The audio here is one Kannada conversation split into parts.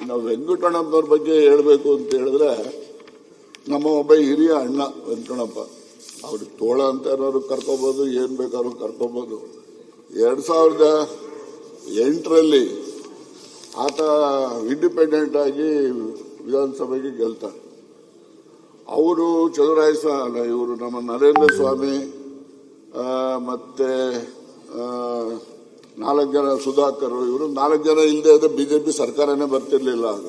ನಾವು ವೆಂಕಟಣ್ಣನವ್ರ ಬಗ್ಗೆ ಹೇಳಬೇಕು ಅಂತ ಹೇಳಿದ್ರೆ, ನಮ್ಮ ಒಬ್ಬ ಹಿರಿಯ ಅಣ್ಣ ವೆಂಕಟಣ್ಣಪ್ಪ, ಅವ್ರಿಗೆ ತೋಳ ಅಂತ ಏನಾದ್ರು ಕರ್ಕೋಬಹುದು, ಏನ್ ಬೇಕಾದ್ರೂ ಕರ್ಕೋಬಹುದು. 2008ರಲ್ಲಿ ಆತ ಇಂಡಿಪೆಂಡೆಂಟ್ ಆಗಿ ವಿಧಾನಸಭೆಗೆ ಗೆಲ್ತಾರೆ. ಅವರು ಚಂದ್ರರಾಯ ಇವರು ನಮ್ಮ ನರೇಂದ್ರ ಸ್ವಾಮಿ ಮತ್ತೆ 4 ಜನ ಸುಧಾಕರ್, ಇವರು 4 ಜನ ಇಲ್ಲದೆ ಇದ್ರೆ ಬಿಜೆಪಿ ಸರ್ಕಾರನೇ ಬರ್ತಿರ್ಲಿಲ್ಲ ಆಗ.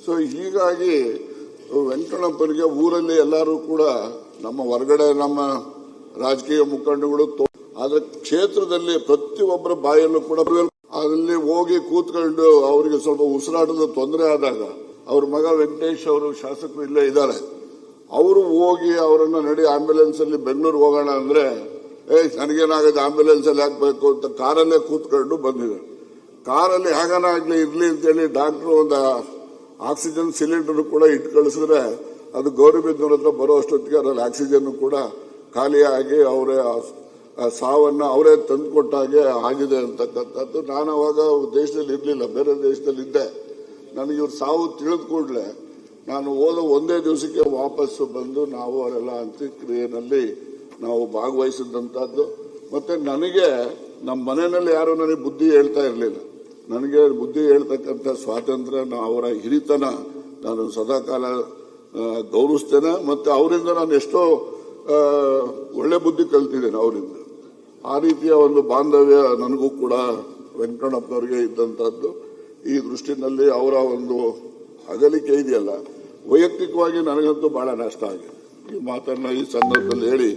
ಸೊ ಹೀಗಾಗಿ ವೆಂಕಟಣ್ಣಪ್ಪನಿಗೆ ಊರಲ್ಲಿ ಎಲ್ಲರೂ ಕೂಡ ನಮ್ಮ ಹೊರಗಡೆ ನಮ್ಮ ರಾಜಕೀಯ ಮುಖಂಡಗಳು, ಆದ್ರೆ ಕ್ಷೇತ್ರದಲ್ಲಿ ಪ್ರತಿಯೊಬ್ಬರ ಬಾಯಲ್ಲೂ ಕೂಡ ಅಲ್ಲಿ ಹೋಗಿ ಕೂತ್ಕೊಂಡು ಅವರಿಗೆ ಸ್ವಲ್ಪ ಉಸಿರಾಟದ ತೊಂದರೆ ಆದಾಗ ಅವ್ರ ಮಗ ವೆಂಕಟೇಶ್ ಅವರು ಶಾಸಕರು ಇಲ್ಲೇ ಇದ್ದಾರೆ, ಅವರು ಹೋಗಿ ಅವರನ್ನ ನಡಿ ಆಂಬ್ಯುಲೆನ್ಸ್ ಅಲ್ಲಿ ಬೆಂಗಳೂರಿಗೆ ಹೋಗೋಣ ಅಂದ್ರೆ ನನಗೇನಾಗತ್ತೆ ಆಂಬ್ಯುಲೆನ್ಸ್ ಅಲ್ಲಿ ಹಾಕ್ಬೇಕು ಅಂತ ಕಾರಲ್ಲೇ ಕೂತ್ಕೊಂಡು ಬಂದಿದ್ದಾರೆ. ಕಾರಲ್ಲಿ ಹೇಗಾನ ಆಗ್ಲಿ ಇರ್ಲಿ ಅಂತೇಳಿ ಡಾಕ್ಟರ್ ಒಂದು ಆಕ್ಸಿಜನ್ ಸಿಲಿಂಡರ್ ಕೂಡ ಇಟ್ಟು ಕಳಿಸಿದ್ರೆ ಅದು ಗೌರಿಬಿದನೂರ್ ಹತ್ರ ಬರೋ ಅಷ್ಟೊತ್ತಿಗೆ ಅದರಲ್ಲಿ ಆಕ್ಸಿಜನ್ ಕೂಡ ಖಾಲಿಯಾಗಿ ಅವರೇ ಸಾವನ್ನ ಅವರೇ ತಂದುಕೊಟ್ಟಾಗೆ ಆಗಿದೆ ಅಂತಕ್ಕಂಥದ್ದು. ನಾನು ಅವಾಗ ದೇಶದಲ್ಲಿ ಇರಲಿಲ್ಲ, ಬೇರೆ ದೇಶದಲ್ಲಿ ಇದ್ದೆ. ನನಗೆ ಇವ್ರ ಸಾವು ತಿಳಿದ ಕೂಡಲೇ ನಾನು ಹೋದ ಒಂದೇ ದಿವಸಕ್ಕೆ ವಾಪಸ್ಸು ಬಂದು ನಾವು ಅವರೆಲ್ಲ ಅಂತ್ಯಕ್ರಿಯೆಯಲ್ಲಿ ನಾವು ಭಾಗವಹಿಸಿದಂಥದ್ದು. ಮತ್ತೆ ನನಗೆ ನಮ್ಮ ಮನೆಯಲ್ಲಿ ಯಾರು ನನಗೆ ಬುದ್ಧಿ ಹೇಳ್ತಾ ಇರಲಿಲ್ಲ. ನನಗೆ ಬುದ್ಧಿ ಹೇಳ್ತಕ್ಕಂಥ ಸ್ವಾತಂತ್ರ್ಯ, ಅವರ ಹಿರಿತನ ನಾನು ಸದಾಕಾಲ ಗೌರವಿಸ್ತೇನೆ. ಮತ್ತೆ ಅವರಿಂದ ನಾನು ಎಷ್ಟೋ ಒಳ್ಳೆ ಬುದ್ಧಿ ಕಲ್ತಿದ್ದೇನೆ ಅವರಿಂದ. ಆ ರೀತಿಯ ಒಂದು ಬಾಂಧವ್ಯ ನನಗೂ ಕೂಡ ವೆಂಕಟಣ್ಣಪ್ಪನವರಿಗೆ ಇದ್ದಂಥದ್ದು. ಈ ದೃಷ್ಟಿನಲ್ಲಿ ಅವರ ಒಂದು ಅಗಲಿಕೆ ಇದೆಯಲ್ಲ, ವೈಯಕ್ತಿಕವಾಗಿ ನನಗಂತೂ ಬಹಳ ನಷ್ಟ ಆಗಿದೆ. ಈ ಮಾತನ್ನ ಈ ಸಂದರ್ಭದಲ್ಲಿ ಹೇಳಿ